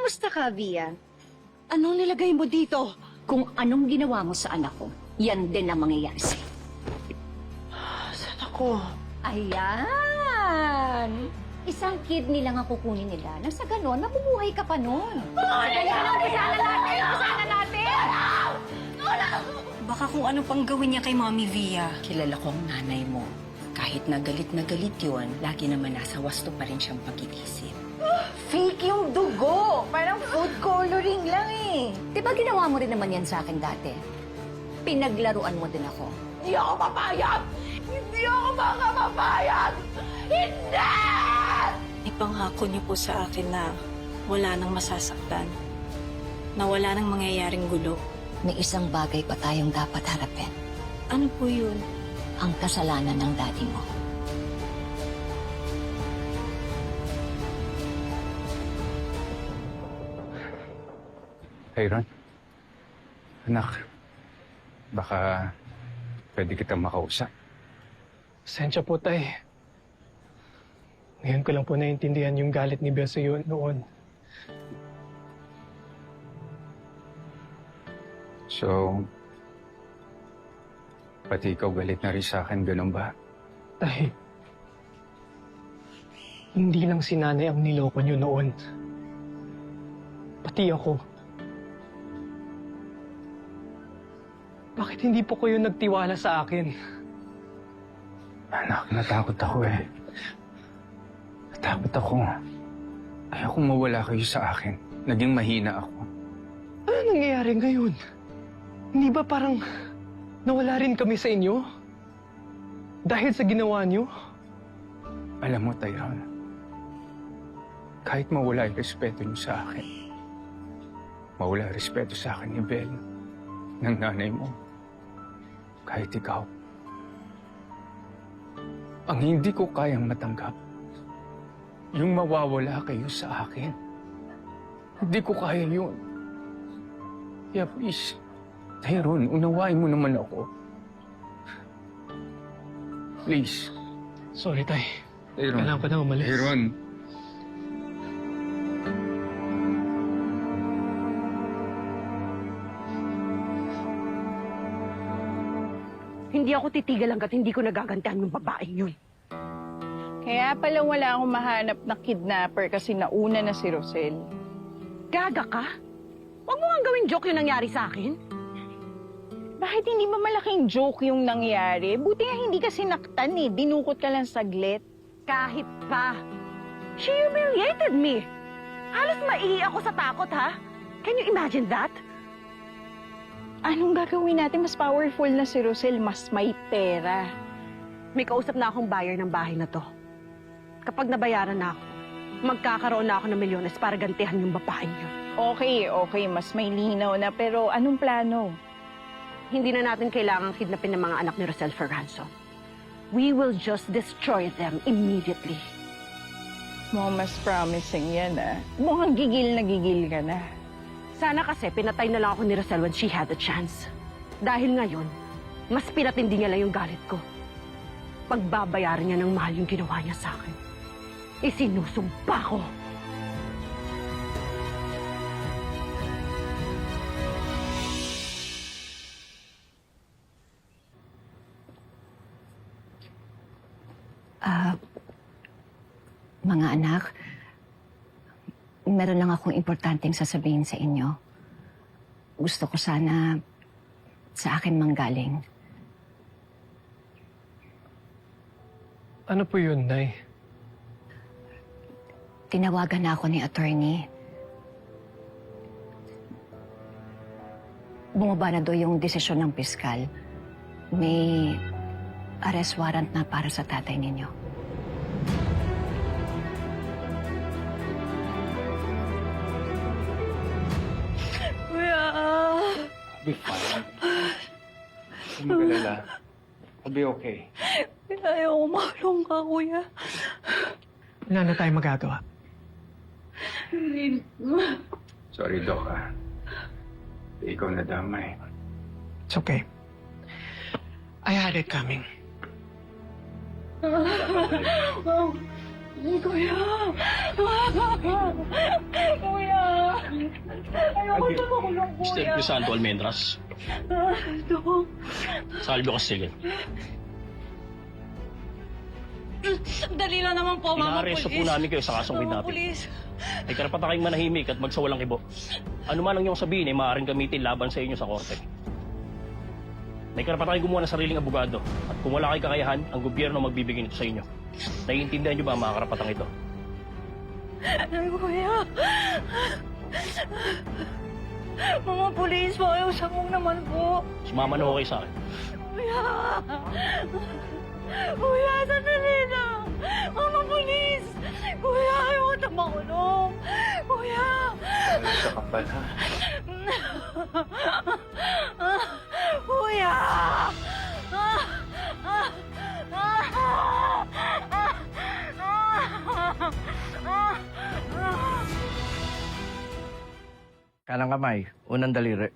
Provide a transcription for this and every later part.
Kamusta ka, Via? Anong nilagay mo dito? Kung anong ginawa mo sa anak ko, yan din ang mangyayari sa'yo. Saan ako? Ayan! Isang kidney lang ang kukunin nila. Nang sa ganon, mabubuhay ka pa nun. Baka kung ano pang gawin niya kay Mommy Via. Kilala ko ang nanay mo. Kahit na galit yun, lagi naman nasa wasto pa rin siyang pag-iisip. Fake yung dugo. Parang food coloring lang eh. Di ba ginawa mo rin naman yan sa akin dati? Pinaglaruan mo din ako. Hindi ako papayag! Hindi ako makapapayag! Hindi! Ipangako niyo po sa akin na wala nang masasaktan. Na wala nang mangyayaring gulo. May isang bagay pa tayong dapat harapin. Ano po yun? Ang kasalanan ng daddy mo. Hey, Ron. Anak, baka pwede kitang makausap. Pasensya po, Tay. Ngayon ko lang po naiintindihan yung galit ni Bea sa'yo noon. So, pati ikaw galit na rin sa akin, ganun ba? Tay, hindi lang si nanay ang niloko niyo noon. Pati ako. Bakit hindi po kayo nagtiwala sa akin? Anak, natakot ako eh. Natakot ako. Ayokong mawala kayo sa akin. Naging mahina ako. Ano nangyayari ngayon? Hindi ba parang nawala rin kami sa inyo? Dahil sa ginawa niyo? Alam mo, Tyrone, kahit mawala yung respeto niyo sa akin, mawala yung respeto sa akin ni Belle, ng nanay mo, kahit ikaw, ang hindi ko kayang matanggap, yung mawawala kayo sa akin. Hindi ko kaya yun. Kaya please, Tyrone, unawain mo naman ako. Please. Sorry, Tay. Tyrone. Kailangan ko na umalis. Tyrone. Hindi ako titigil hanggat hindi ko nagagantihan yung babaeng yun. Kaya pala wala akong mahanap na kidnapper kasi nauna na si Rosel. Gaga ka? Huwag mo nga gawing joke yung nangyari sa akin. Bakit hindi ba malaking joke yung nangyari? Buti nga hindi ka sinaktan eh. Dinukot ka lang saglit. Kahit pa. She humiliated me. Halos maihi ako sa takot, ha? Can you imagine that? Anong gagawin natin? Mas powerful na si Rosel. Mas may pera. May kausap na akong buyer ng bahay na to. Kapag nabayaran na ako, magkakaroon na ako ng milyones para gantihan yung babaeng yun. Okay. Mas may linaw na. Pero anong plano? Hindi na natin kailangang kidnapin ng mga anak ni Rosel for ransom. We will just destroy them immediately. Mukhang mas promising yan ah. Mukhang gigil ka na. Sana kasi pinatay na lang ako ni Rosel when she had a chance. Dahil ngayon, mas pinatindi niya lang yung galit ko. Pagbabayaran niya ng mahal yung ginawa niya sa akin. Isinusumpa ko. Mga anak, meron lang akong importanteng sasabihin sa inyo. Gusto ko sana sa akin manggaling. Ano po yun, Nay? Tinawagan na ako ni attorney. Bumaba na daw yung desisyon ng piskal. May arrest warrant na para sa tatay ninyo. I'll be fine. Huwag mag-alala. I'll be okay. Ayaw ko makulong ka, kuya. Wala na tayong magagawa. Sorry, Doc, ah. Ikaw na damay. It's okay. I had it coming. Kuya! Kuya! Ayoko na makulong, Mr. kuya. Crisanto Almendras. Dok. Salvio Castillo. Dali lang naman po, Mama Inaaresto po Police. namin kayo sa kasong Mama kidnapping. Police. May karapatan kayong manahimik at magsawalang kibo. Ano man ang iyong sabihin ay maaaring gamitin laban sa inyo sa korte. May karapatan kayong gumawa ng sariling abogado. At kung wala kayong kakayahan, ang gobyerno magbibigay nito sa inyo. Naiintindihan niyo ba ang mga karapatang ito? Ay, kuya. Mama Police, pakiusap mo naman po. Sumama na ho kayo sa akin. Kuya! Kuya, sandali lang! Mama Police! Kuya, ayoko na makulong! Kuya! Sa kapal, ha? Kuya! Kanang kamay, unang daliri.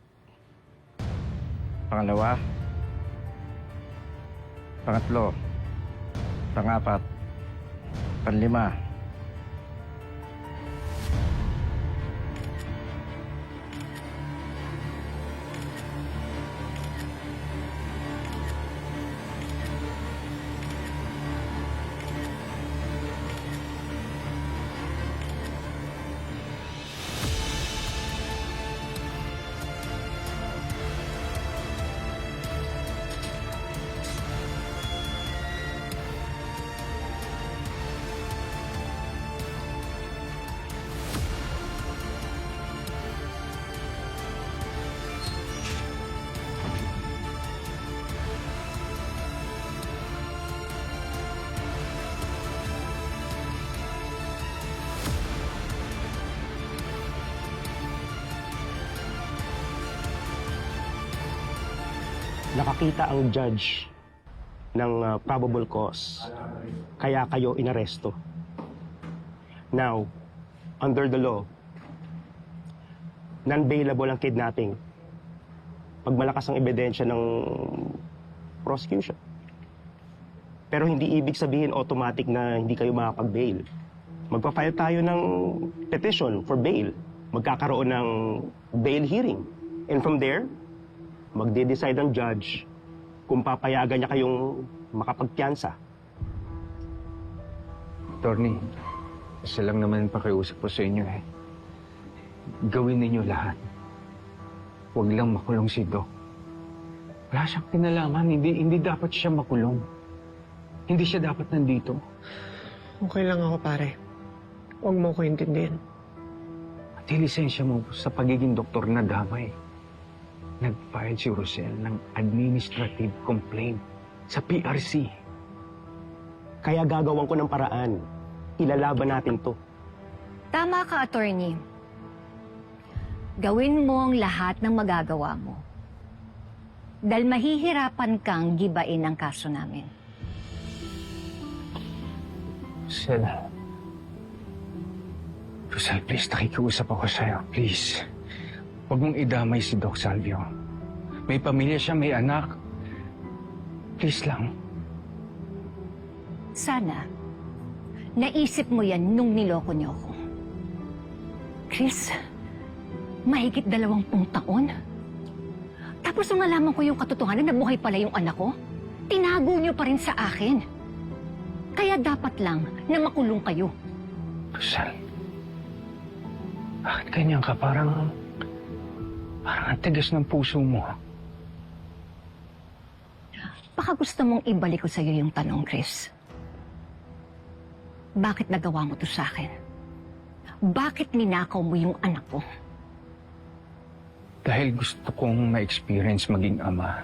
Pangalawa. Pangatlo. Pangapat. Panlima. Nakakita ang judge ng probable cause. Kaya kayo inaresto. Now, under the law, non-bailable ang kidnapping pag malakas ang ebidensya ng prosecution. Pero hindi ibig sabihin automatic na hindi kayo makapag-bail. Magpa-file tayo ng petition for bail. Magkakaroon ng bail hearing. And from there, magde-decide ang judge kung papayagan niya kayong makapagpiyansa. Attorney, isa lang naman pakiusap ko sa inyo eh. Gawin ninyo lahat. Huwag lang makulong si Doc. Wala siyang kinalaman. Hindi dapat siya makulong. Hindi siya dapat nandito. Okay lang ako, pare. Huwag mo ko intindihin. Pati lisensya mo sa pagiging doktor na damay. Nag-file si Rosel ng administrative complaint sa PRC. Kaya gagawan ko ng paraan. Ilalaban natin to. Tama ka, attorney. Gawin mo ang lahat ng magagawa mo. Dahil mahihirapan kang gibain ang kaso namin. Rosel, please, nakikiusap ako sa'yo. Please. Huwag mong idamay si Doc Salvio. May pamilya siya, may anak. Please lang. Sana, naisip mo yan nung niloko niyo ako. Chris, mahigit 20 taon. Tapos nung nalaman ko yung katotohanan na buhay pala yung anak ko, tinago niyo pa rin sa akin. Kaya dapat lang na makulong kayo. Rosel, bakit ganyan ka? Parang ang tigas ng puso mo. Baka gusto mong ibalik ko sa'yo yung tanong, Chris. Bakit nagawa mo to sa akin? Bakit ninakaw mo yung anak ko? Dahil gusto kong ma-experience maging ama.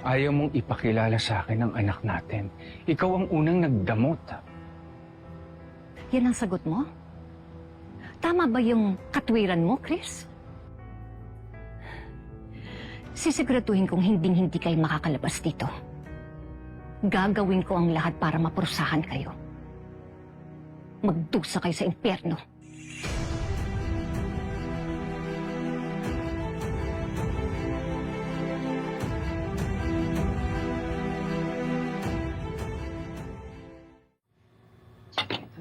Ayaw mong ipakilala sa akin ang anak natin. Ikaw ang unang nagdamot. Yan ang sagot mo? Tama ba yung katwiran mo, Chris? Sisiguraduhin kong hinding-hindi kayo makakalabas dito. Gagawin ko ang lahat para mapurusahan kayo. Magdusa kayo sa impyerno.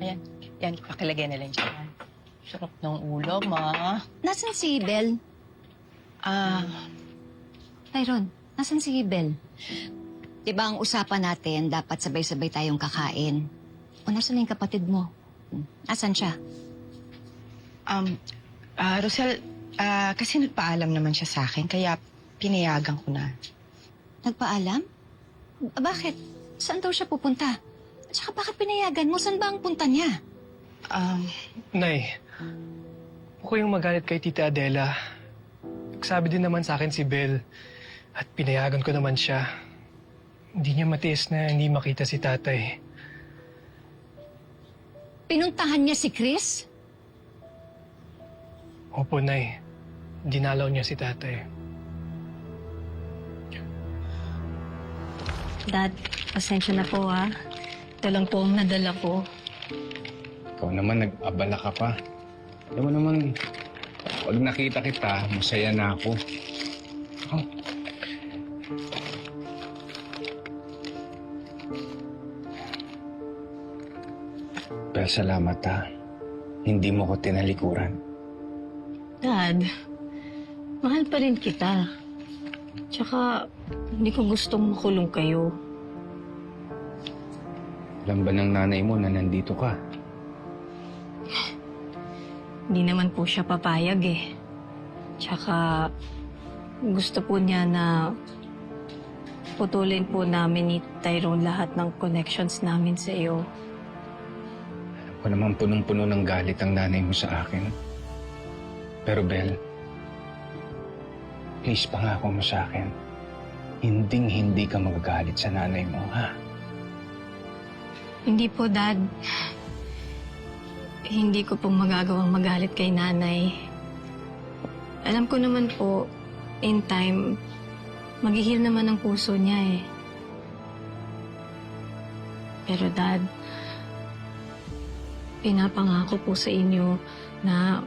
Ayan. Yan, pakilagay na lang dyan. Sarap ng ulam, ah. Nasaan si Bel? Tyrone, nasaan si Bel? Diba ang usapan natin, dapat sabay-sabay tayong kakain. O nasaan na yung kapatid mo? Nasaan siya? Rosel, kasi nagpaalam naman siya sa akin, kaya pinayagan ko na. Nagpaalam? Bakit? Saan daw siya pupunta? At saka bakit pinayagan mo? Saan ba ang punta niya? Nay, huwag kayong magalit kay Tita Adela. Nagsabi din naman sa akin si Bel at pinayagan ko naman siya. Hindi niya matiis na hindi makita si tatay. Pinuntahan niya si Chris? Opo, Nay. Dinalaw niya si tatay. Dad, pasensya na po ha. Ito lang po ang nadala ko. Ikaw naman, nag-abala ka pa. Alam mo naman, pag nakita kita, masaya na ako. Oh. Pero salamat ha. Hindi mo ko tinalikuran. Dad, mahal pa rin kita. Tsaka, hindi ko gustong makulong kayo. Alam ba ng nanay mo na nandito ka? Hindi naman po siya papayag eh. Tsaka, gusto po niya na putulin po namin ni Tyrone lahat ng connections namin sa iyo. Alam ko naman punong-puno ng galit ang nanay mo sa akin. Pero Bel, please pangako mo sa akin, hinding-hindi ka magagalit sa nanay mo, ha? Hindi po, Dad. Hindi ko pong magagawang magalit kay nanay. Alam ko naman po, in time, maghihil naman ang puso niya eh. Pero Dad, pinapangako po sa inyo na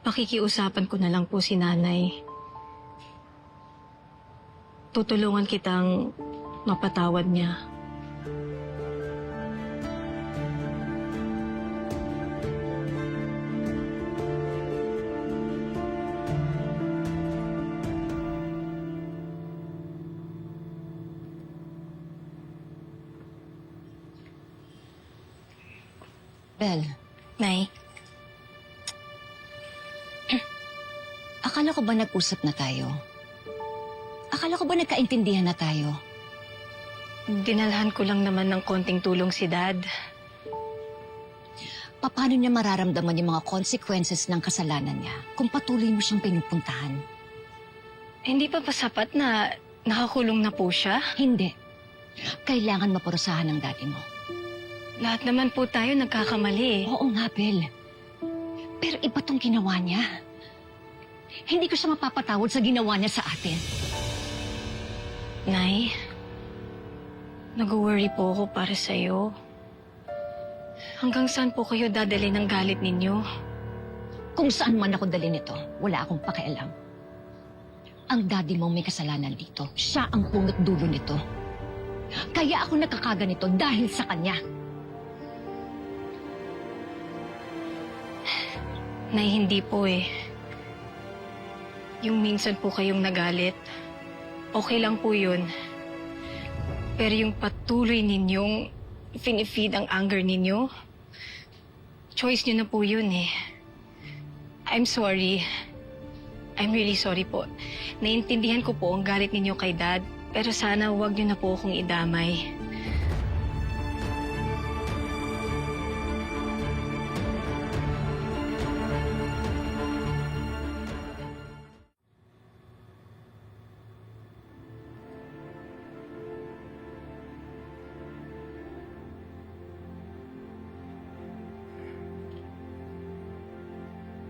pakikiusapan ko na lang po si nanay. Tutulungan kitang mapatawad niya. Bel, Nay, akala ko ba nag-usap na tayo? Akala ko ba nagkaintindihan na tayo? dinalhan ko lang naman ng konting tulong si Dad. Paano niya mararamdaman yung mga consequences ng kasalanan niya kung patuloy mo siyang pinupuntahan? Hindi pa sapat na nakakulong na po siya? Hindi. Kailangan maparusahan ng daddy mo. Lahat naman po tayo nagkakamali eh. Oo nga, Bel. Pero iba tong ginawa niya. Hindi ko siya mapapatawad sa ginawa niya sa atin. Nay, nag-worry po ako para sa'yo. Hanggang saan po kayo dadali ng galit ninyo? Kung saan man ako dali nito, wala akong pakialam. Ang daddy mo may kasalanan dito. Siya ang punot dulo nito. Kaya ako nagkakaganito dahil sa kanya. Nay, hindi po eh. Yung minsan po kayong nagalit, okay lang po yun. Pero yung patuloy ninyong finifeed ang anger ninyo, choice nyo na po yun eh. I'm sorry. I'm really sorry po. Naintindihan ko po ang galit ninyo kay Dad, pero sana huwag nyo na po akong idamay.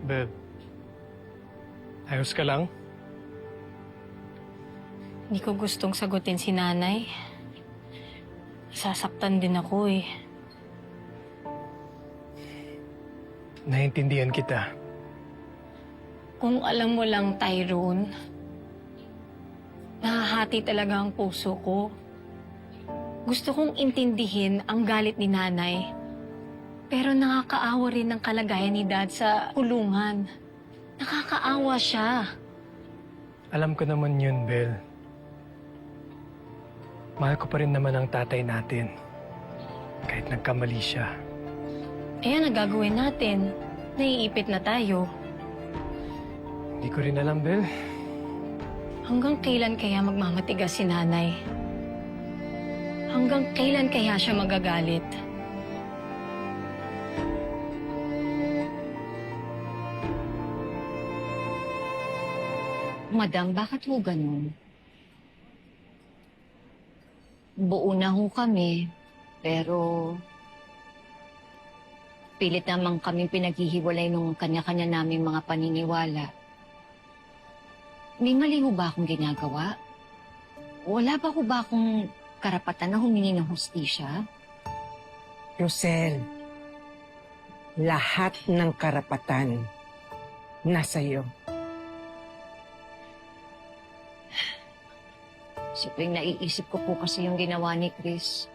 Bel, ayos ka lang? Hindi ko gustong sagutin si Nanay. Sasaktan din ako eh. Naiintindihan kita. Kung alam mo lang, Tyrone, nahahati talaga ang puso ko. Gusto kong intindihin ang galit ni nanay. Pero nakakaawa rin ang kalagayan ni dad sa kulungan. Nakakaawa siya. Alam ko naman yun, Bel. Mahal ko pa rin naman ang tatay natin. Kahit nagkamali siya. Ayan ang gagawin natin. Naiipit na tayo. Hindi ko rin alam, Bel. Hanggang kailan kaya magmamatigas si nanay? Hanggang kailan kaya siya magagalit? Madam, bakit ho ganun? Buo na ho kami, pero pilit naman kaming pinaghihiwalay nung kanya-kanya naming mga paniniwala. May mali ho ba akong ginagawa? Wala ba ho ba akong karapatan na humingi ng hustisya? Rosel, lahat ng karapatan nasa iyo. Siyempre, naiisip ko po kasi yung ginawa ni Chris.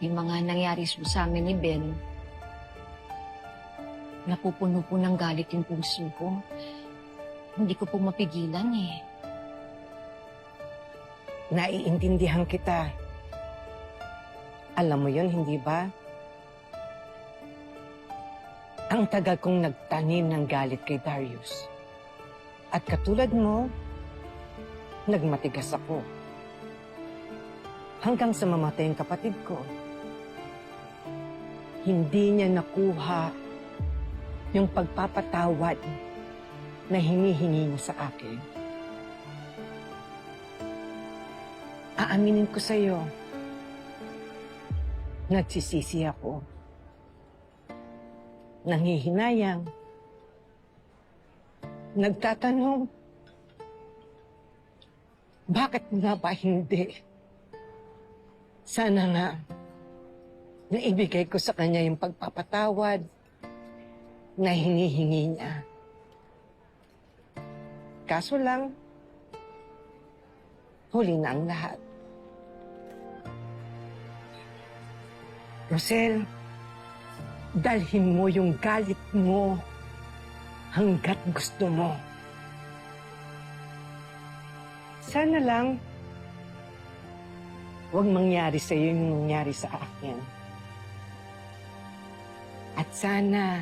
Yung mga nangyari sa amin ni Ben. Napupuno po ng galit yung puso ko. Hindi ko po mapigilan eh. Naiintindihan kita. Alam mo yun, hindi ba? Ang tagal kong nagtanim ng galit kay Darius. At katulad mo, nagmatigas ako. Hanggang sa mamatay ang kapatid ko. Hindi niya nakuha yung pagpapatawad na hinihingi niya sa akin. Aaminin ko sa'yo, nagsisisi ako. Nanghihinayang. Nagtatanong, bakit nga ba hindi? Sana nga, naibigay ko sa kanya yung pagpapatawad na hinihingi niya. Kaso lang, huli na ang lahat. Rosel, dalhin mo yung galit mo hanggat gusto mo. Sana lang, huwag mangyari sa iyo yung nangyari sa akin. At sana,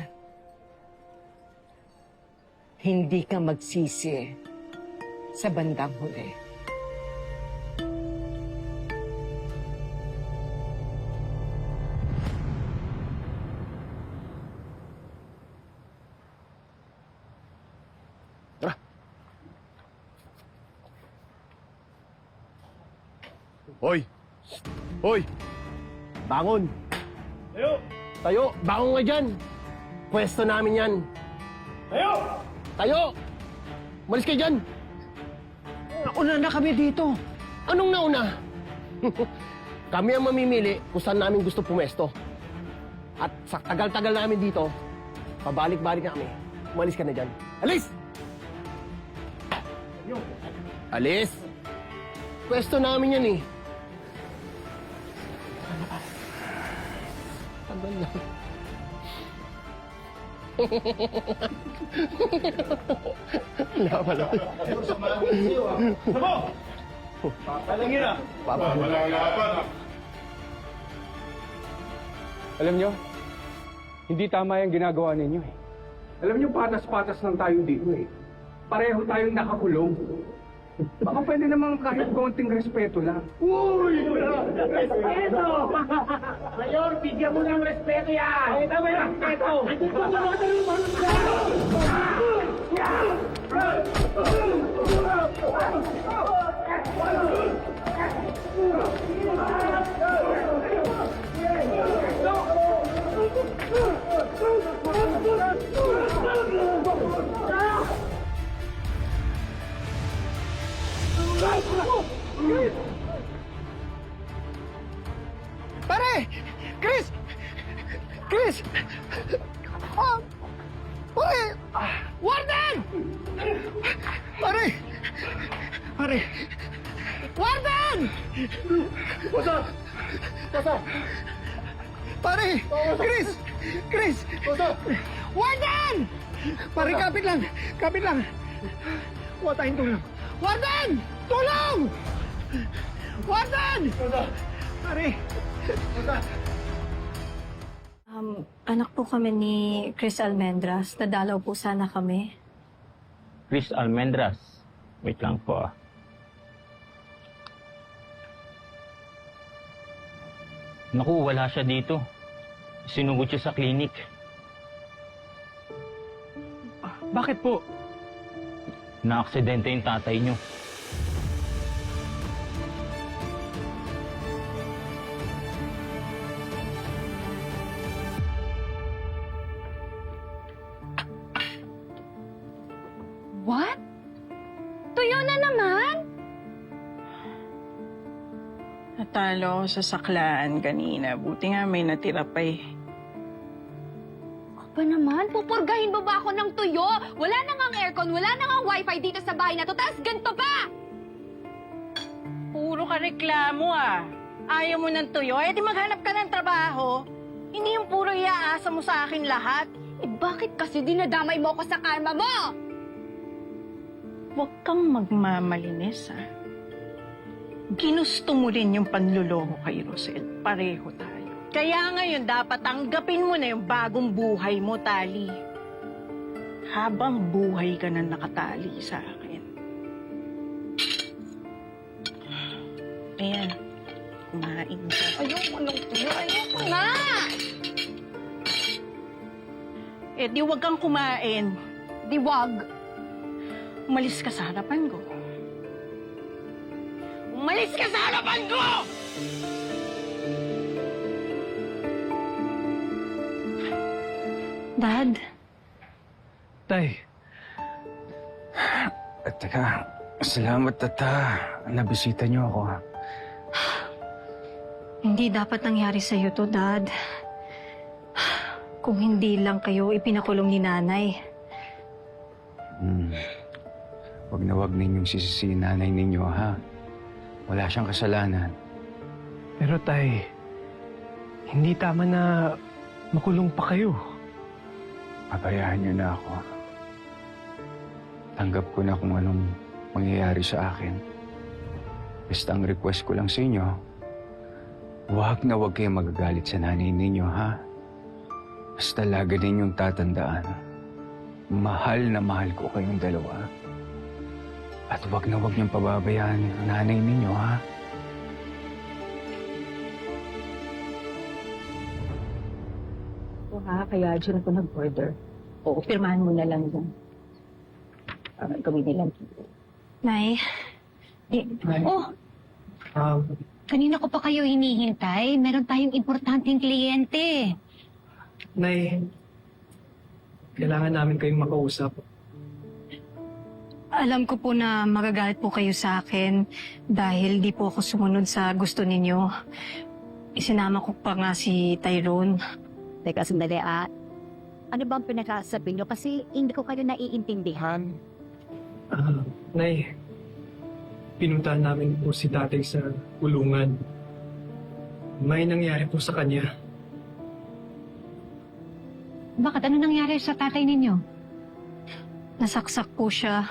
hindi ka magsisi sa bandang huli. Hoy! Hoy! Bangon! Tayo! Tayo! Bangon nga dyan! Pwesto namin yan! Tayo! Tayo! Malis kayo dyan! Nauna na kami dito! Anong nauna? Kami ang mamimili kung saan namin gusto pumesto. At sa tagal-tagal namin dito, pabalik-balik na kami. Umalis ka na dyan. Alis! Alis! Pwesto namin yan eh. Tagal na. Wala pala. Sabo! Papalangin na! Alam nyo, hindi tama yung ginagawa ninyo eh. Alam nyo, patas-patas lang tayo dito eh. Pareho tayong nakakulong. Baka pwede naman kahit konting respeto lang. Uy! Respeto! Mayor, bigyan mo ng respeto yan! Ito mo yung respeto! Pare! Chris! Chris! Ah! Pare! Warden! Pare! Pare! Warden! Pare! Chris! Chris! Warden! Pare, kapit lang! Kapit lang! Kuha tayong tulong. Warden! Tulong! Warden! Pare! Anak po kami ni Chris Almendras. Dadalaw po sana kami. Chris Almendras. Wait lang po ah. Naku, wala siya dito. Sinugod siya sa klinik. Bakit po? Na-aksidente yung tatay niyo. What? Tuyo na naman? Natalo ako sa saklaan kanina. Buti nga may natira pa eh. Ba naman, pupurgahin mo ba ako ng tuyo? Wala na ngang aircon, wala na ngang wifi dito sa bahay na to, tapos ganito pa! Puro ka reklamo ah. Ayaw mo ng tuyo, eh di maghanap ka ng trabaho. Hindi yung puro iaasa mo sa akin lahat. Eh bakit kasi dinadamay mo ako sa karma mo? Huwag kang magmamalinis ah. Ginusto mo rin yung panluloko kay Rosel. Pareho tayo. Kaya ngayon, dapat tanggapin mo na yung bagong buhay mo, Tali. Habang buhay ka na nakatali sa akin. Ayan, kumain ka. Ayoko ng tuyo, ayoko nga! Eh, di wag kang kumain. Di wag. Umalis ka sa harapan ko. Umalis ka sa harapan ko! Dad, Tay, Teka, salamat at nabisita niyo ako. hindi dapat nangyari sa'yo to, Dad. Kung hindi lang kayo ipinakulong ni Nanay. Wag na wag ninyong sisisihin nanay ninyo, ha? Wala siyang kasalanan. pero Tay, hindi tama na makulong pa kayo. Pabayaan niyo na ako. Tanggap ko na kung anong mangyayari sa akin. Basta ang request ko lang sa inyo, huwag na huwag kayong magagalit sa nanay ninyo, ha? Basta lagi ninyong tatandaan, mahal na mahal ko kayong dalawa. At huwag na huwag niyong pababayaan ang nanay ninyo, ha? Kaya dyan ako nag-order. Oo, pirmahan mo na lang dyan. Gawin nilang Nay, Oh, kanina ko pa kayo hinihintay. Meron tayong importanteng kliyente. Nay, kailangan namin kayong makausap. alam ko po na magagalit po kayo sa akin dahil di po ako sumunod sa gusto ninyo. Isinama ko pa nga si Tyrone. Teka, sandali ano bang pinakasabi nyo? Kasi hindi ko kayo naiintindihan. Nay, pinuntahan namin po si tatay sa kulungan. May nangyari po sa kanya. Bakit? Ano nangyari sa tatay ninyo? Nasaksak po siya.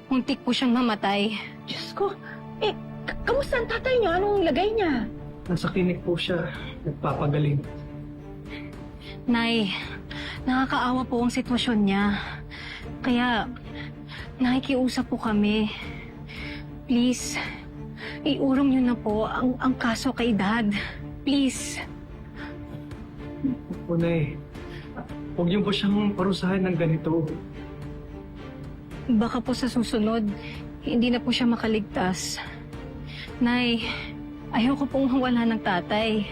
Muntik po siyang mamatay. Diyos ko, kamusta ang tatay niyo? Anong lagay niya? Nasa klinik po siya, nagpapagaling. Nay, nakakaawa po ang sitwasyon niya. Kaya, nakikiusap po kami. Please, iurong niyo na po ang kaso kay Dad. Please. O Nay, huwag niyo po siyang parusahan ng ganito. Baka po sa susunod, hindi na po siya makaligtas. Nay, ayoko pong mawala ng tatay.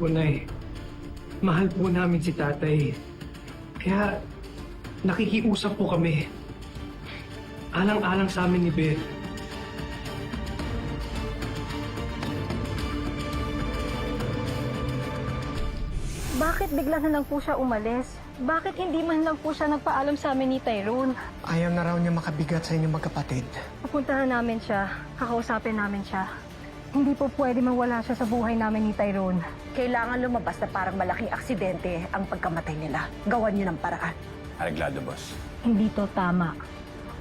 O Nay, mahal po namin si tatay. Kaya nakikiusap po kami. Alang-alang sa amin ni Beth. Bakit bigla na lang po siya umalis? Bakit hindi man lang po siya nagpaalam sa amin ni Tyrone? Ayaw na raw niya makabigat sa inyong magkapatid. Pupuntahan namin siya. Kakausapin namin siya. Hindi po pwede mawala siya sa buhay namin ni Tyrone. Kailangan lumabas na parang malaking aksidente ang pagkamatay nila. Gawan niyo ng paraan. Araglado, boss. Hindi to tama.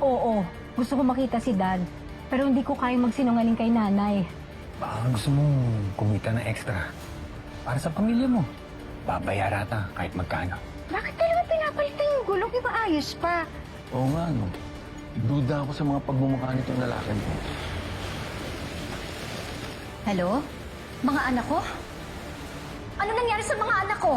Oo, gusto ko makita si Dad. Pero hindi ko kayang magsinungaling kay Nanay. Baka gusto mong kumita ng extra. Para sa pamilya mo. Babayara ta kahit magkano. Bakit talaga pinapalitan yung gulong? Di ba ayos pa? Oo nga, no. Duda ako sa mga pagmumukha nitong lalaki mo. Hello? Mga anak ko? Ano nangyari sa mga anak ko?